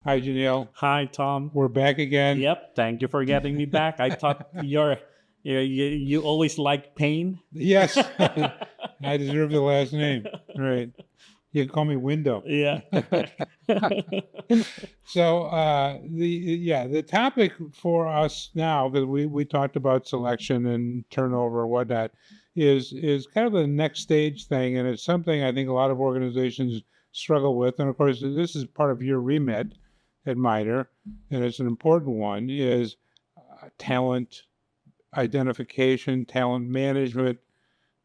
Hi, Janil. Hi, Tom. We're back again. Yep, thank you for getting me back. I thought you always like pain. Yes, I deserve the last name. Right. You can call me Window. Yeah. So the topic for us now that we talked about selection and turnover and whatnot is kind of the next stage thing, and it's something I think a lot of organizations struggle with. And of course, this is part of your remit at MITRE, and it's an important one. Is talent identification, talent management,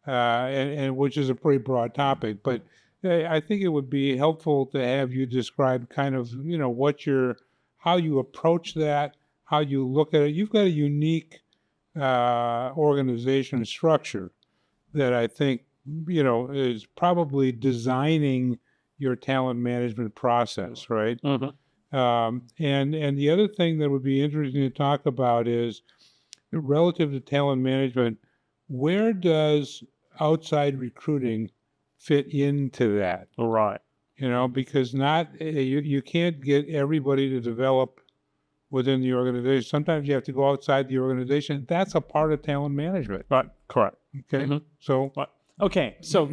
and which is a pretty broad topic. But I think it would be helpful to have you describe kind of how you approach that, how you look at it. You've got a unique organization structure that I think is probably designing your talent management process, right? Mhm. And the other thing that would be interesting to talk about is relative to talent management, where does outside recruiting fit into that? Right. Because not you can't get everybody to develop within the organization. Sometimes you have to go outside the organization. That's a part of talent management. Right. Correct. Okay, Mhm. so Right. Okay. So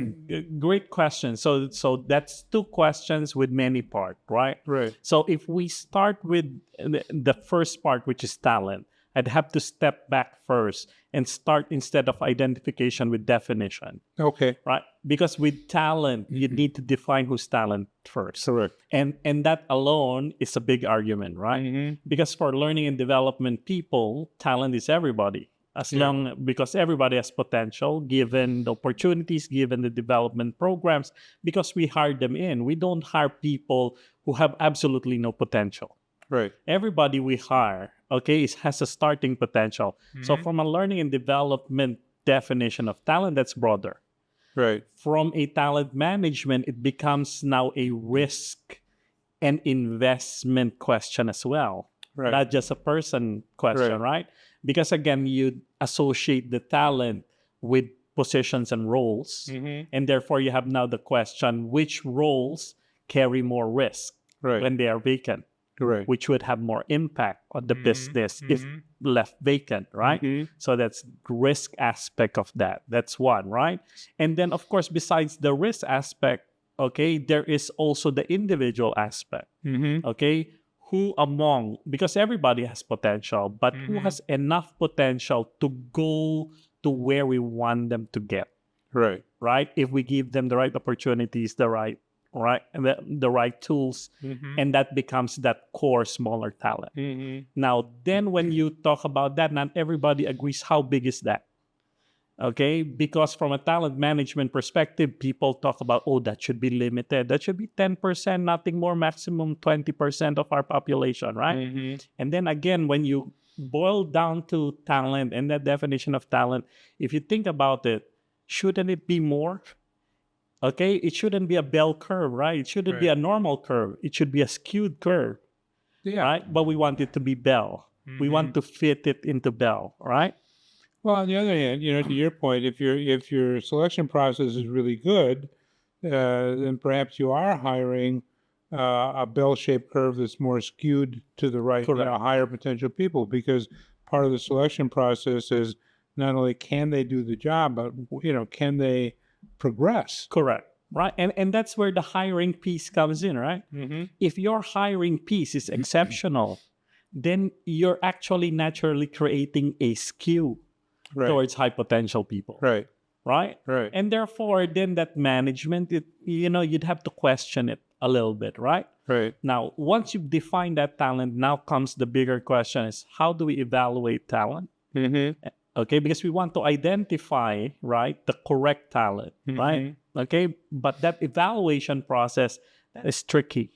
great question. So that's two questions with many part, right? right, So if we start with the first part, which is talent, I'd have to step back first and start instead of identification with definition. okay, Right, because with talent you need to define who's talent first, correct. and that alone is a big argument, right? Mm-hmm. Because for learning and development people, talent is everybody, as Yeah, long because everybody has potential given the opportunities, given the development programs, because we hire them in. We don't hire people who have absolutely no potential. right. Everybody we hire, okay, has a starting potential. So Mm-hmm. from a learning and development definition of talent, that's broader. Right, From a talent management, it becomes now a risk and investment question as well, right, not just a person question, right. right? Because again, you associate the talent with positions and roles, Mm-hmm. and therefore you have now the question which roles carry more risk Right, when they are vacant, right. which would have more impact on the Mm-hmm. business if Mm-hmm. left vacant, right? Mm-hmm. So that's risk aspect of that. That's one, right? And then of course, besides the risk aspect, okay, there is also the individual aspect. Mm-hmm. Okay, who among, because everybody has potential, but who Mm-hmm. has enough potential to go to where we want them to get, Right. right? If we give them the right opportunities, the right tools, Mm-hmm. and that becomes that core smaller talent. Mm-hmm. Now, then when you talk about that, not everybody agrees how big is that. Okay, because from a talent management perspective, people talk about, oh, that should be limited. That should be 10%, nothing more, maximum 20% of our population, right? Mm-hmm. And then again, when you boil down to talent and that definition of talent, if you think about it, shouldn't it be more? Okay, it shouldn't be a bell curve, right? It shouldn't be Right. a normal curve. It should be a skewed curve, Yeah. right? But we want it to be bell. We Mm-hmm. want to fit it into bell, right? Well, on the other hand, to your point, if your selection process is really good, then perhaps you are hiring a bell-shaped curve that's more skewed to the right, Correct. higher potential people, because part of the selection process is not only can they do the job, but can they progress? Correct. Right. And that's where the hiring piece comes in, right? Mm-hmm. If your hiring piece is exceptional, then you're actually naturally creating a skew Right. towards high potential people, Right. right? Right. And therefore, then that management, you'd have to question it a little bit, right? Right. Now, once you've defined that talent, now comes the bigger question is how do we evaluate talent? Mm-hmm. Okay, because we want to identify, right, the correct talent, right? Mm-hmm. Okay, but that evaluation process, that is tricky.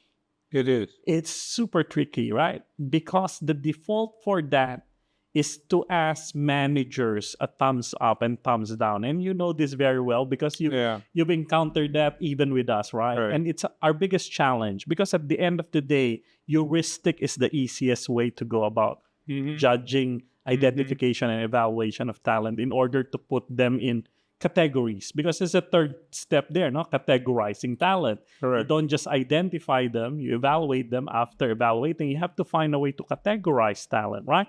It is. It's super tricky, right? Because the default for that is to ask managers a thumbs up and thumbs down. And you know this very well because Yeah. you've encountered that even with us, right? Right. And it's our biggest challenge because at the end of the day, heuristic is the easiest way to go about Mm-hmm. judging identification and evaluation of talent in order to put them in categories, because there's a third step there, no? Categorizing talent. You Correct. don't just identify them, you evaluate them. After evaluating, you have to find a way to categorize talent, right?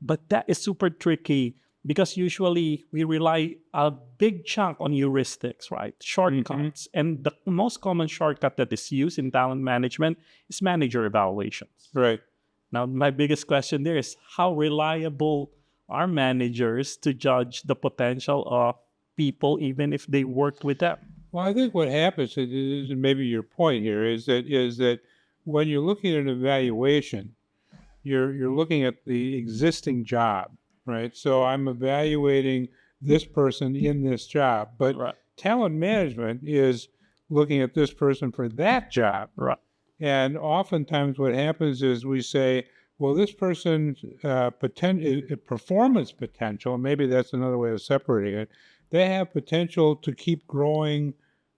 But that is super tricky because usually we rely a big chunk on heuristics, right? Shortcuts. And the most common shortcut that is used in talent management is manager evaluations. Right. Now, my biggest question there is how reliable are managers to judge the potential of people, even if they work with them? Well, I think what happens is, and maybe your point here is that when you're looking at an evaluation, you're looking at the existing job, right? So I'm evaluating this person in this job, but Right. talent management is looking at this person for that job. Right. And oftentimes what happens is we say, well, this person's performance potential, maybe that's another way of separating it, they have potential to keep growing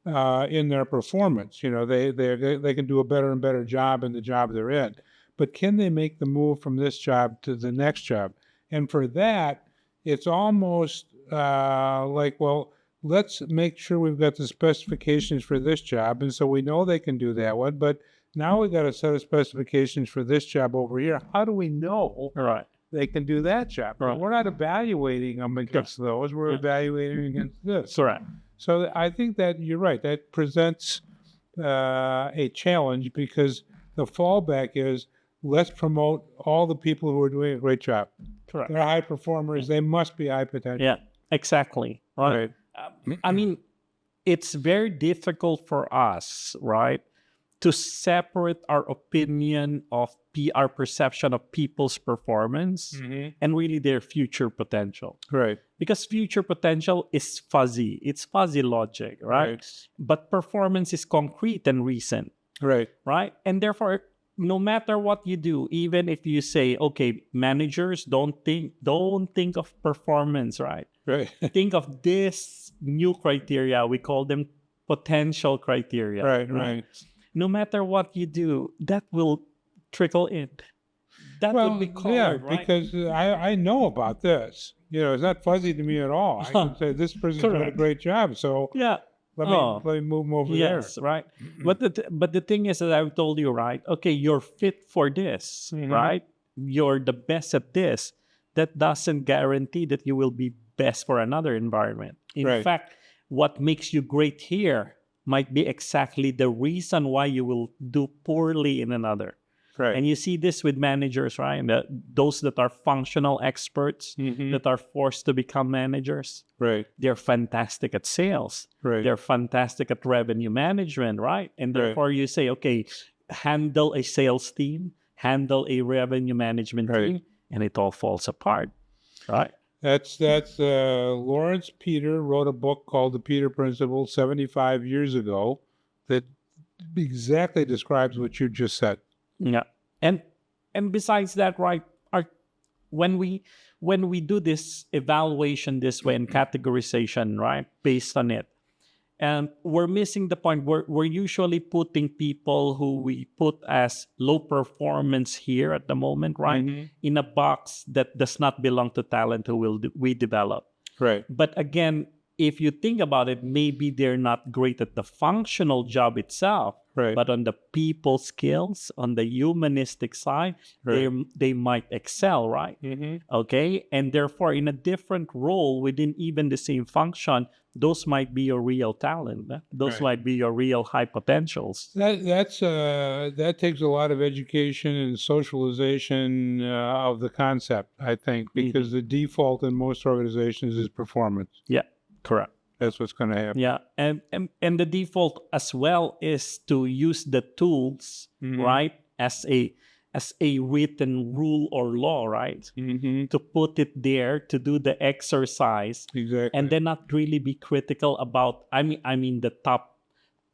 in their performance. You know, they can do a better and better job in the job they're in. But can they make the move from this job to the next job? And for that, it's almost like, well, let's make sure we've got the specifications for this job. And so we know they can do that one, but now we've got a set of specifications for this job over here. How do we know Right. they can do that job? Right. We're not evaluating them against those. We're evaluating against this. Correct. So I think that you're right. That presents a challenge because the fallback is let's promote all the people who are doing a great job. Correct. They're high performers. They must be high potential. Yeah, exactly. Right. Right. I mean, it's very difficult for us, right, to separate our opinion of our perception of people's performance and really their future potential. Right. Because future potential is fuzzy. It's fuzzy logic, right? But performance is concrete and recent, Right. right? And therefore, no matter what you do, even if you say, okay, managers don't think of performance, right? Right. Think of this new criteria. We call them potential criteria. Right. No matter what you do, that will trickle in. That Well, would be colored, yeah, right? because I know about this. You know, it's not fuzzy to me at all. I can say this person's doing a Correct. great job, so Yeah. let me move them over Yes, right. But the thing is that I've told you, right? Okay, you're fit for this, right? You're the best at this. That doesn't guarantee that you will be best for another environment. In Right. fact, what makes you great here might be exactly the reason why you will do poorly in another. there. Right. And you see this with managers, right? Those that are functional experts that are forced to become managers, Right. they're fantastic at sales. Right. They're fantastic at revenue management, right? And Right. therefore you say, okay, handle a sales team, handle a revenue management Right. team, and it all falls apart, right? That's Lawrence Peter wrote a book called The Peter Principle 75 years ago that exactly describes what you just said. Yeah. And besides that, right, when we do this evaluation this way and categorization, right, based on it, and we're missing the point. We're usually putting people who we put as low performance here at the moment, right, in a box that does not belong to talent who we develop. Right. But again, if you think about it, maybe they're not great at the functional job itself, Right. but on the people skills, on the humanistic side, Right. they might excel, right? Okay, and therefore, in a different role within even the same function, those might be your real talent. Those Right. might be your real high potentials. That takes a lot of education and socialization of the concept, I think, because the default in most organizations is performance. Yeah, correct. That's what's going to happen. Yeah, and the default as well is to use the tools, right, as a written rule or law, right? To put it there, to do the exercise, Exactly. and then not really be critical about. I mean the top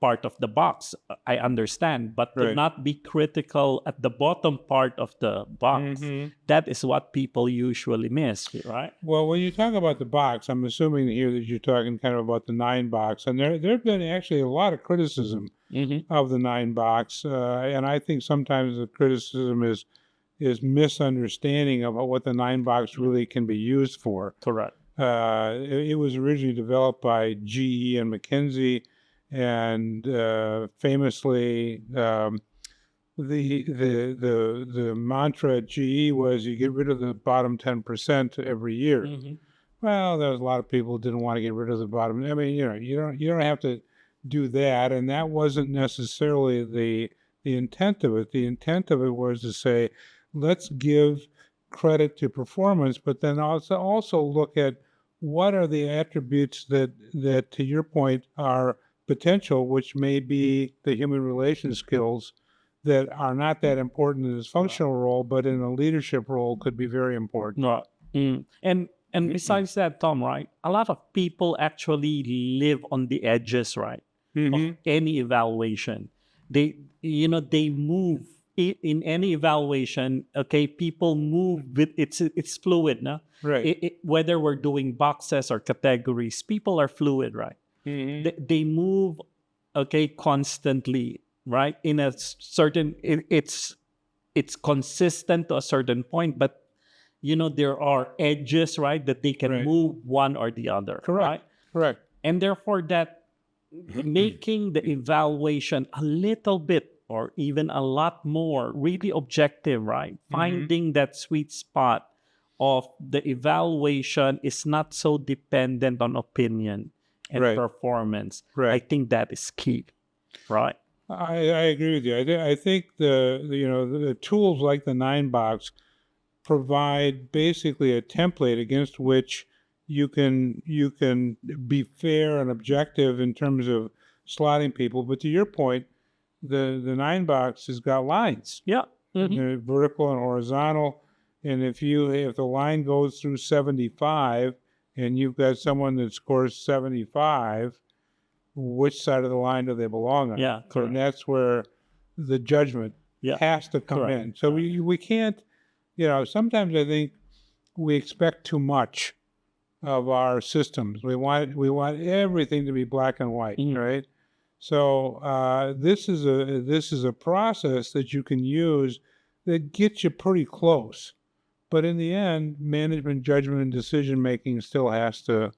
part of the box. I understand, but to Right. not be critical at the bottom part of the box. That is what people usually miss, right? Well, when you talk about the box, I'm assuming here that you're talking kind of about the 9 box, and there've been actually a lot of criticism of the 9 box, and I think sometimes the criticism is misunderstanding of what the 9 box really can be used for. Correct. It was originally developed by GE and McKinsey, and famously, the mantra at GE was you get rid of the bottom 10% every year. Mhm. Well, there was a lot of people who didn't want to get rid of the bottom. I mean, you don't have to do that, and that wasn't necessarily the intent of it. The intent of it was to say, let's give credit to performance, but then also look at what are the attributes that to your point are potential, which may be the human relations skills that are not that important in this functional role, but in a leadership role could be very important. Right. And besides that, Tom, right? A lot of people actually live on the edges, right, of Mm-hmm. any evaluation. They move in any evaluation. Okay, people move with it's fluid, no? Right. Whether we're doing boxes or categories, people are fluid, right? Mm-hmm. They move, okay, constantly, right? In a certain, it's consistent to a certain point, but there are edges, right, that they can Right. move one or the other, right? Correct. Correct. And therefore that making the evaluation a little bit or even a lot more really objective, right? Finding that sweet spot of the evaluation is not so dependent on opinion and Right. performance. I Right. think that is key, right? I agree with you. I think the tools like the 9 box provide basically a template against which you can be fair and objective in terms of slotting people. But to your point, the 9 box has got lines, Yeah. Mhm. vertical and horizontal. And if the line goes through 75 and you've got someone that scores 75, which side of the line do they belong on? Yeah, correct. And that's where the judgment Yeah, has to come correct. in. So we can't, sometimes I think we expect too much of our systems. We want everything to be black and white, Mhm. right? So this is a process that you can use that gets you pretty close. But in the end, management judgment and decision making still has to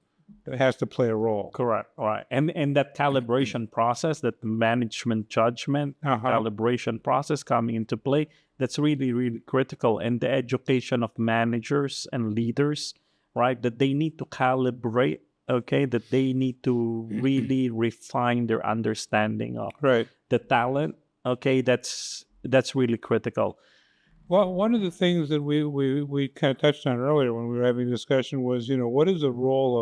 play a role. Correct. All right. And that calibration process, that management judgment, Uh-huh. calibration process coming into play, that's really, really critical. And the education of managers and leaders, right, that they need to calibrate, okay, that they need to really refine their understanding of Right. the talent. Okay, that's really critical. Well, one of the things that we kind of touched on earlier when we were having a discussion was, what is the role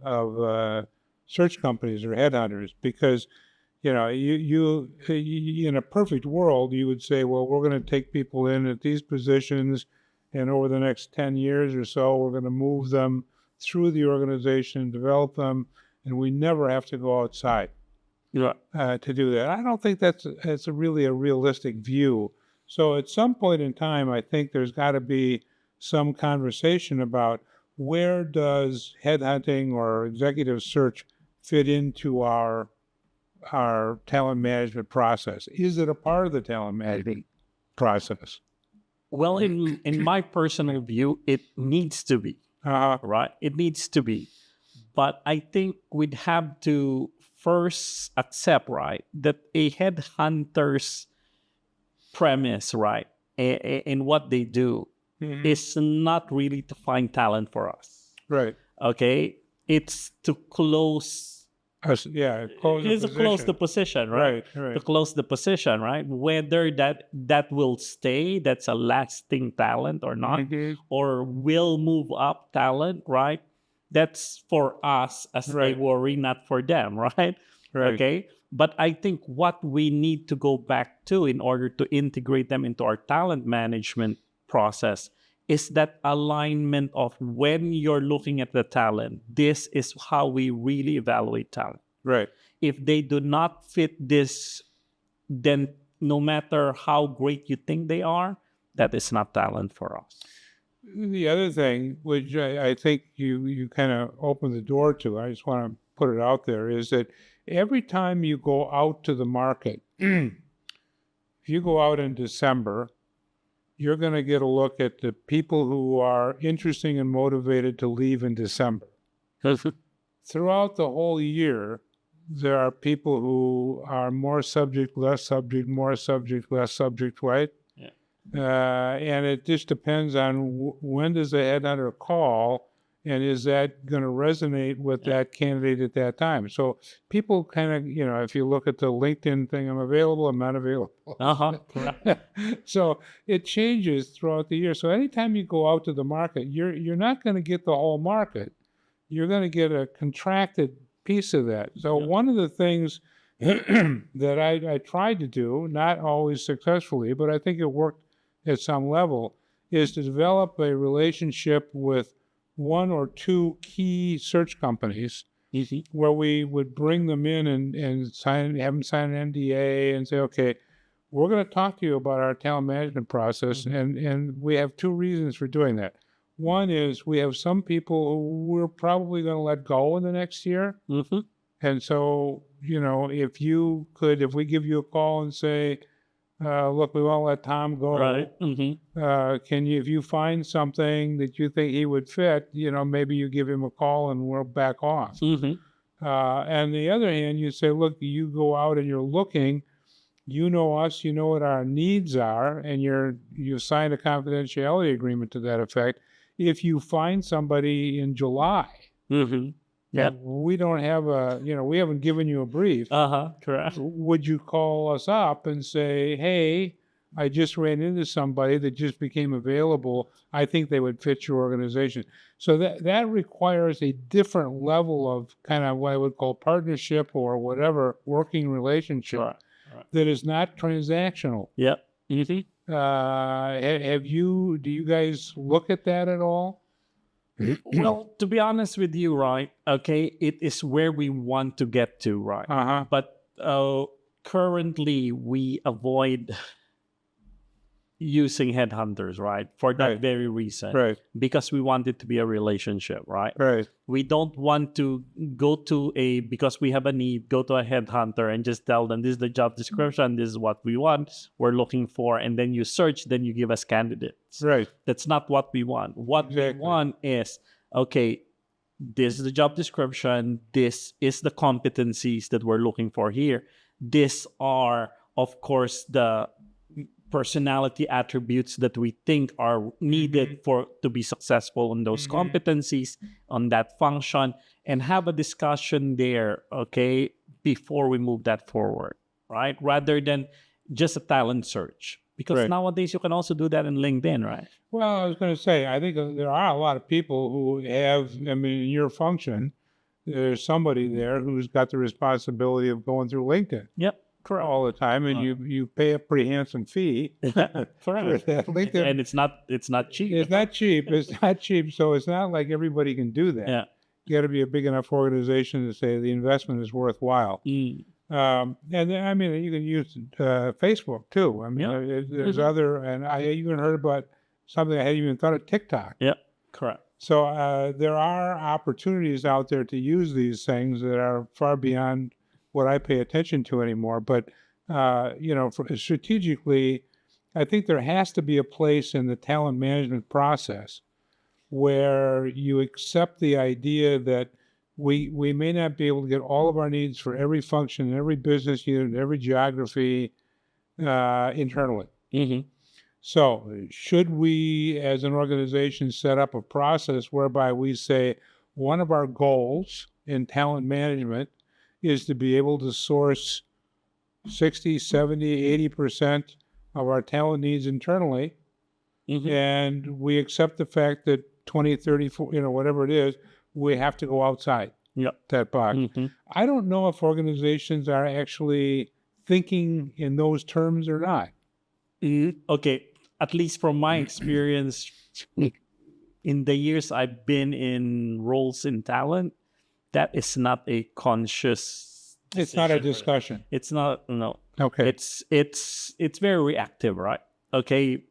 of search companies or headhunters? Because, you in a perfect world, you would say, well, we're going to take people in at these positions, and over the next 10 years or so, we're going to move them through the organization, develop them, and we never have to go outside Yeah. to do that. I don't think that's really a realistic view. So at some point in time, I think there's got to be some conversation about where does headhunting or executive search fit into our talent management process? Is it a part of the talent management process? Well, in my personal view, it needs to be. Right? It needs to be. But I think we'd have to first accept, right, that a headhunter's premise, right, in what they do Mhm. is not really to find talent for us. Right. Okay? It's to close. Yeah. Close the It's to close the position. position, right? Right. Right. To close the position, right? Whether that will stay, that's a lasting talent or not, Mhm. or will move up talent, right? That's for us as a Right. worry, not for them, right? Right. Okay. But I think what we need to go back to in order to integrate them into our talent management process is that alignment of when you're looking at the talent, this is how we really evaluate talent. Right. If they do not fit this, then no matter how great you think they are, that is not talent for us. The other thing, which I think you kind of opened the door to, I just want to put it out there, is that every time you go out to the market, if you go out in December, you're going to get a look at the people who are interesting and motivated to leave in December. throughout the whole year, there are people who are more subject, less subject, more subject, less subject, right? Yeah. And it just depends on when does the headhunter call, and is that going to resonate with Yeah. that candidate at that time? So people kind of, if you look at the LinkedIn thing, I'm available, I'm not available. Correct. So it changes throughout the year. So anytime you go out to the market, you're not going to get the whole market. You're going to get a contracted piece of that. So Yeah. one of the things that I tried to do, not always successfully, but I think it worked at some level, is to develop a relationship with one or two key search companies Easy. where we would bring them in and have them sign an NDA and say, okay, we're going to talk to you about our talent management process. And we have two reasons for doing that. One is we have some people who we're probably going to let go in the next year. Mm-hmm. And so, if we give you a call and say, look, we won't let Tom go. Right. Mm-hmm. If you find something that you think he would fit, maybe you give him a call and we'll back off. Mm-hmm. And the other hand, you say, look, you go out and you're looking, you know us, you know what our needs are, and you signed a confidentiality agreement to that effect. If you find somebody in July, Mm-hmm. Yeah. we don't have we haven't given you a brief. Correct. Would you call us up and say, hey, I just ran into somebody that just became available. I think they would fit your organization. So that requires a different level of kind of what I would call partnership or whatever working relationship Right. that is not transactional. Yep. Mm-hmm. Do you guys look at that at all? Well, to be honest with you, right? Okay, it is where we want to get to, right? Uh-huh. But currently, we avoid using headhunters, right? For that Right. very reason. Right. Because we want it to be a relationship, right? Right. We don't want to go to because we have a need, go to a headhunter and just tell them this is the job description, this is what we want, we're looking for, and then you search, then you give us candidates. Right. That's not what we want. What Exactly. we want is, okay, this is the job description, this is the competencies that we're looking for here. These are, of course, the personality attributes that we think are needed to be successful on those competencies, on that function, and have a discussion there, okay, before we move that forward, right? Rather than just a talent search. Because nowadays you can also do that in LinkedIn, right? Well, I was going to say, I think there are a lot of people who have, in your function, there's somebody there who's got the responsibility of going through LinkedIn. Yep. Correct. All the time, and you pay a pretty handsome fee for that LinkedIn. And it's not cheap. It's not cheap. It's not cheap. So it's not like everybody can do that. Yeah. You got to be a big enough organization to say the investment is worthwhile. And then, you can use Facebook too. There's other, and I even heard about something I hadn't even thought of, TikTok. Yeah, correct. So there are opportunities out there to use these things that are far beyond what I pay attention to anymore. But, strategically, I think there has to be a place in the talent management process where you accept the idea that we may not be able to get all of our needs for every function, every business unit, every geography internally. Mm-hmm. So should we, as an organization, set up a process whereby we say one of our goals in talent management is to be able to source 60, 70, 80% of our talent needs internally. And we accept the fact that 20, 30, 40, whatever it is, we have to go outside that box. I don't know if organizations are actually thinking in those terms or not. Okay, at least from my experience, in the years I've been in roles in talent, that is not a conscious decision. It's not a discussion. It's not, no. Okay. It's very reactive, right? Okay,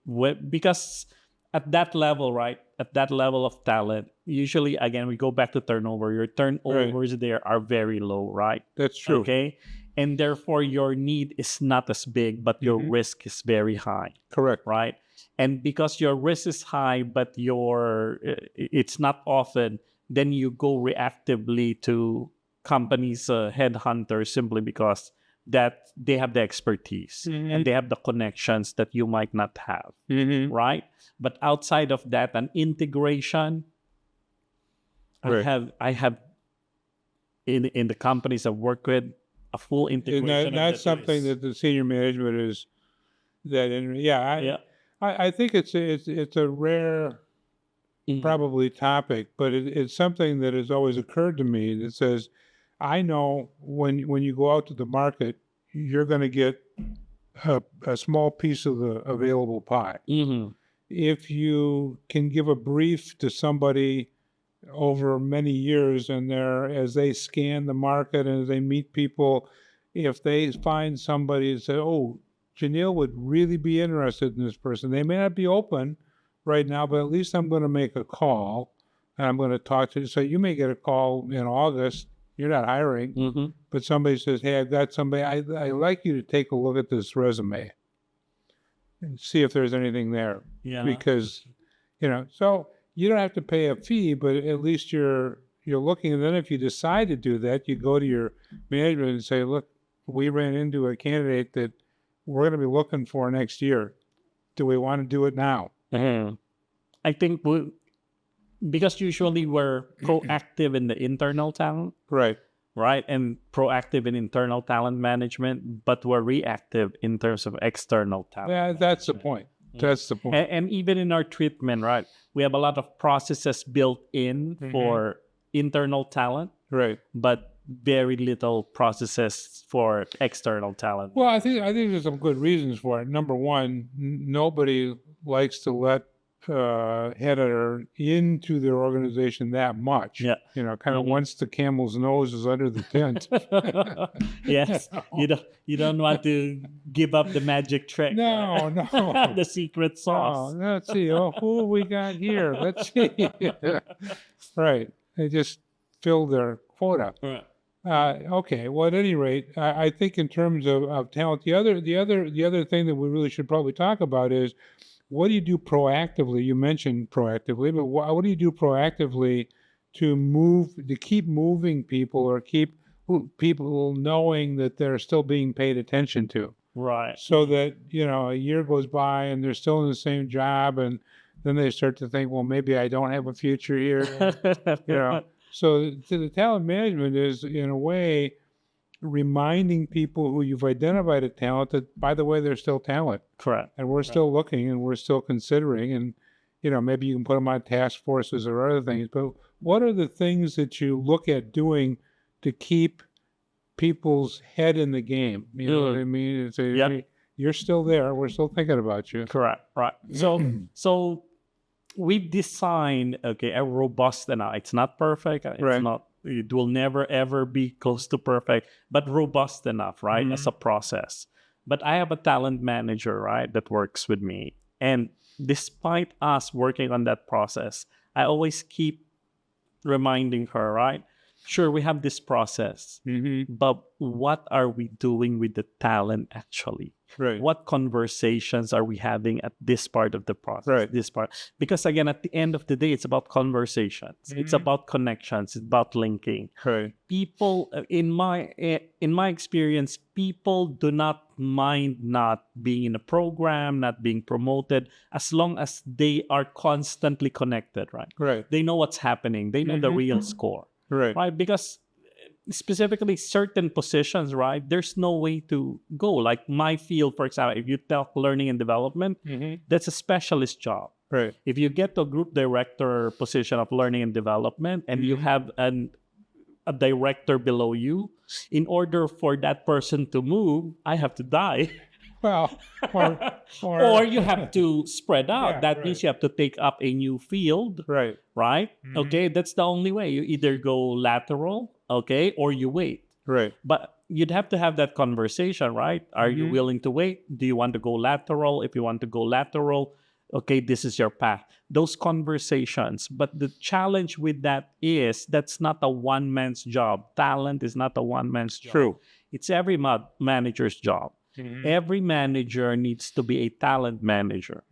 because at that level, right, at that level of talent, usually, again, we go back to turnover. Your turnovers there are very low, right? That's true. Okay, and therefore your need is not as big, but your risk is very high. Correct. Right? And because your risk is high, but it's not often then you go reactively to companies, headhunters, simply because that they have the expertise and they have the connections that you might not have, right? But outside of that, an integration, Right. I have in the companies I've worked with, a full And integration. that's something that the senior management is that. And Yeah. I think it's a rare probably topic, but it's something that has always occurred to me that says, I know when you go out to the market, you're going to get a small piece of the available pie. If you can give a brief to somebody over many years, and as they scan the market and as they meet people, if they find somebody and say, oh, Janil would really be interested in this person, they may not be open right now, but at least I'm going to make a call and I'm going to talk to you. So you may get a call in August. You're not hiring, but somebody says, hey, I've got somebody. I'd like you to take a look at this resume and see if there's anything there. Yeah. Because, so you don't have to pay a fee, but at least you're looking. And then if you decide to do that, you go to your management and say, look, we ran into a candidate that we're going to be looking for next year. Do we want to do it now? I think because usually we're proactive in the internal talent, Right. and proactive in internal talent management, but we're reactive in terms of external talent. Yeah, that's the point. That's the point. And even in our treatment, right, we have a lot of processes built in for internal talent, Right. but very little processes for external talent. Well, I think there's some good reasons for it. Number one, nobody likes to let header into their organization that much. Yeah. Kind of once the camel's nose is under the tent. Yes. You don't want to give up the magic trick. No. The secret sauce. Oh, let's see. Oh, who we got here? Let's see. Right. They just fill their quota. Right. Okay. Well, at any rate, I think in terms of talent, the other thing that we really should probably talk about is, what do you do proactively? You mentioned proactively, but what do you do proactively to keep moving people, or keep people knowing that they're still being paid attention to? Right. So that, a year goes by and they're still in the same job, and then they start to think, well, maybe I don't have a future here. So the talent management is, in a way, reminding people who you've identified as talent that, by the way, they're still talent. Correct. And we're still looking, and we're still considering, and maybe you can put them on task forces or other things. But what are the things that you look at doing to keep people's head in the game? You know what I mean? It's hey, you're still there. We're still thinking about you. Correct. Right. So we've designed a robust enough. It's not perfect. It's not. It will never ever be close to perfect, but robust enough, right? As a process. But I have a talent manager, right, that works with me. And despite us working on that process, I always keep reminding her, right? Sure, we have this process, but what are we doing with the talent actually? Right. What conversations are we having at this part of the process? Right. This part, because again, at the end of the day, it's about conversations. It's about connections. It's about linking. Right. People, in my experience, people do not mind not being in a program, not being promoted, as long as they are constantly connected. Right. Right. They know what's happening. They know the real score. Right. Right. Because specifically certain positions, right, there's no way to go. Like my field, for example, if you talk learning and development, that's a specialist job. Right. If you get to a group director position of learning and development, and you have a director below you, in order for that person to move, I have to die. Well, or you have to spread out. Yeah, that means you have to take up a new field. Right. Right? Okay, that's the only way. You either go lateral, or you wait. Right. But you'd have to have that conversation, right? Are you willing to wait? Do you want to go lateral? If you want to go lateral, okay, this is your path. Those conversations. But the challenge with that is that's not a one-man's job. Talent is not a one-man's job. True. It's every manager's job. Every manager needs to be a talent manager.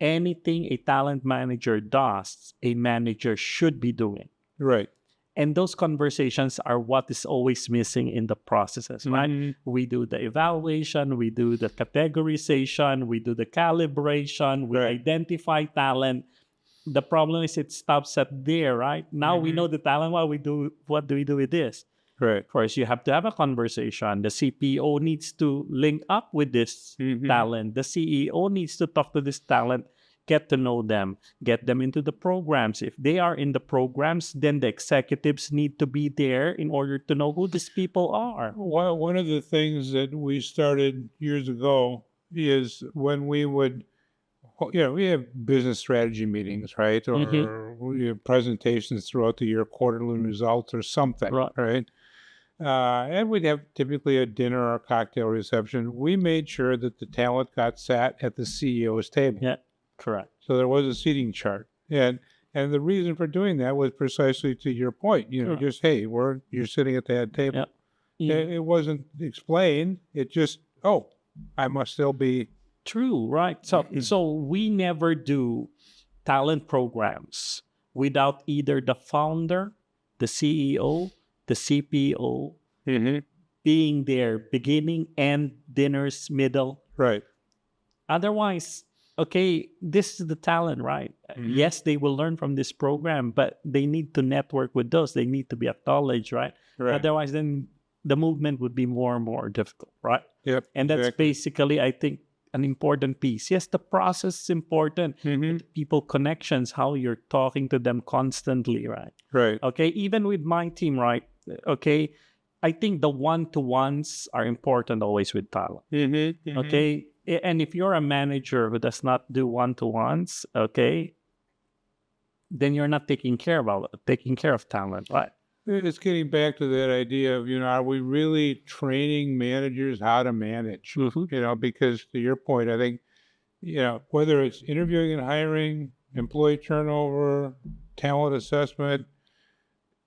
Anything a talent manager does, a manager should be doing. Right. And those conversations are what is always missing in the processes, right? Mhm. We do the evaluation, we do the categorization, we do the calibration, we Right. identify talent. The problem is it stops at there, right? Now we know the talent. What do we do with this? Right. First, you have to have a conversation. The CPO needs to link up with this Mhm. talent. The CEO needs to talk to this talent, get to know them, get them into the programs. If they are in the programs, then the executives need to be there in order to know who these people are. Well, one of the things that we started years ago is when we would, we have business strategy meetings, right? Mm-hmm. Or we have presentations throughout the year, quarterly results or something, Right. right? And we'd have typically a dinner or a cocktail reception. We made sure that the talent got sat at the CEO's table. Yeah, correct. So there was a seating chart. And the reason for doing that was precisely to your point, Correct. just, hey, you're sitting at that table. Yeah. It wasn't explained. It just, oh, I must still be. True, right? So we never do talent programs without either the founder, the CEO, the CPO being there, beginning and dinners, middle. Right. Otherwise, okay, this is the talent, right? Yes, they will learn from this program, but they need to network with those. They need to be acknowledged, right? Right. Otherwise, then the movement would be more and more difficult, right? Yep. And that's exactly. basically, I think, an important piece. Yes, the process is important. But people connections, how you're talking to them constantly, right? Right. Okay, even with my team, right? Okay, I think the one-to-ones are important always with talent. Okay, and if you're a manager who does not do one-to-ones, okay, then you're not taking care of talent, right? It's getting back to that idea of, are we really training managers how to manage? Because to your point, I think, whether it's interviewing and hiring, employee turnover, talent assessment,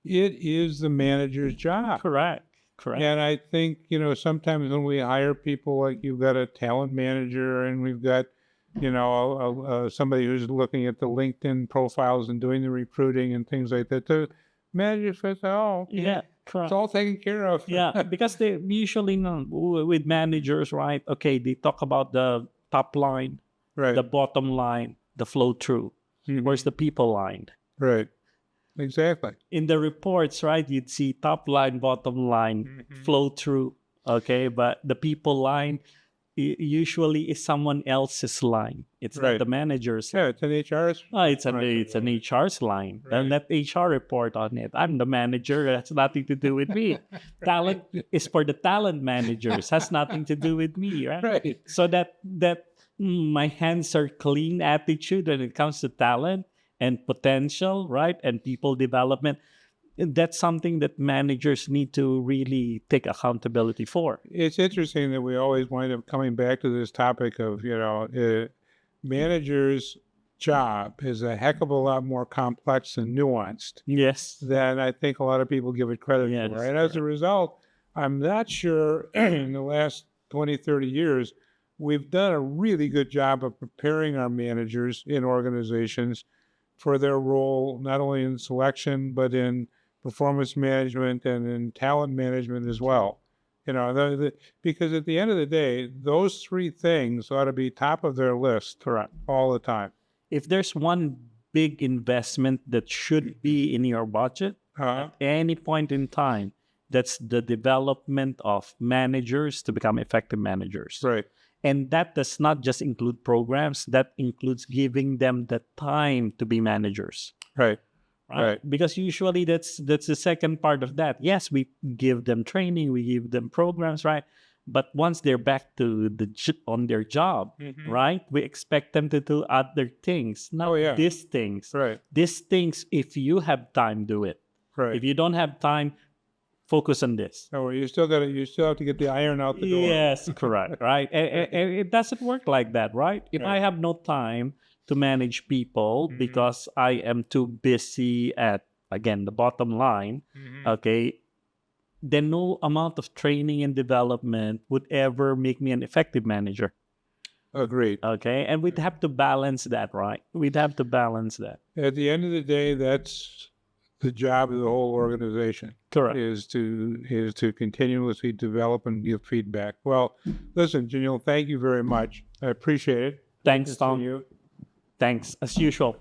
it is the manager's job. Correct. And I think, sometimes when we hire people, like you've got a talent manager and we've got, somebody who's looking at the LinkedIn profiles and doing the recruiting and things like that. The manager says, oh, Yeah, correct. it's all taken care of. Yeah, because they usually know with managers, right? Okay, they talk about the top line, Right. the bottom line, the flow through. Where's the people line? Right. Exactly. In the reports, right, you'd see top line, bottom line, flow through. Okay, but the people line usually is someone else's line. It's Right. not the manager's. Yeah, it's an HR's. It's an Right. HR's line. Right. Then let HR report on it. I'm the manager. That's nothing to do with me. Talent is for the talent managers. Has nothing to do with me, right? Right. So that my hands are clean attitude when it comes to talent and potential, right? And people development. That's something that managers need to really take accountability for. It's interesting that we always wind up coming back to this topic of, managers' job is a heck of a lot more complex and nuanced Yes. than I think a lot of people give it credit Yeah, for. that's And as a result, I'm not sure in the last 20, 30 years, we've done a really good job of preparing our managers in organizations for their role, not only in selection, but in performance management and in talent management as well. Because at the end of the day, those three things ought to be top of their list Correct. all the time. If there's one big investment that should be in your budget at any point in time, that's the development of managers to become effective managers. Right. And that does not just include programs, that includes giving them the time to be managers. Right. Right. Because usually that's the second part of that. Yes, we give them training, we give them programs, right? But once they're back to on their job, right? We expect them to do other things, not these things. Right. These things, if you have time, do it. Right. If you don't have time, focus on this. Oh, you still have to get the iron out the door. Yes, correct. Right. And it doesn't work like that, right? If I have no time to manage people because I am too busy at, again, the bottom line, okay, then no amount of training and development would ever make me an effective manager. Agreed. Okay, and we'd have to balance that, right? We'd have to balance that. At the end of the day, that's the job of the whole organization. Correct. Is to continuously develop and give feedback. Well, listen, Janil, thank you very much. I appreciate it. Thanks, Good seeing Tom. you. Thanks, as usual.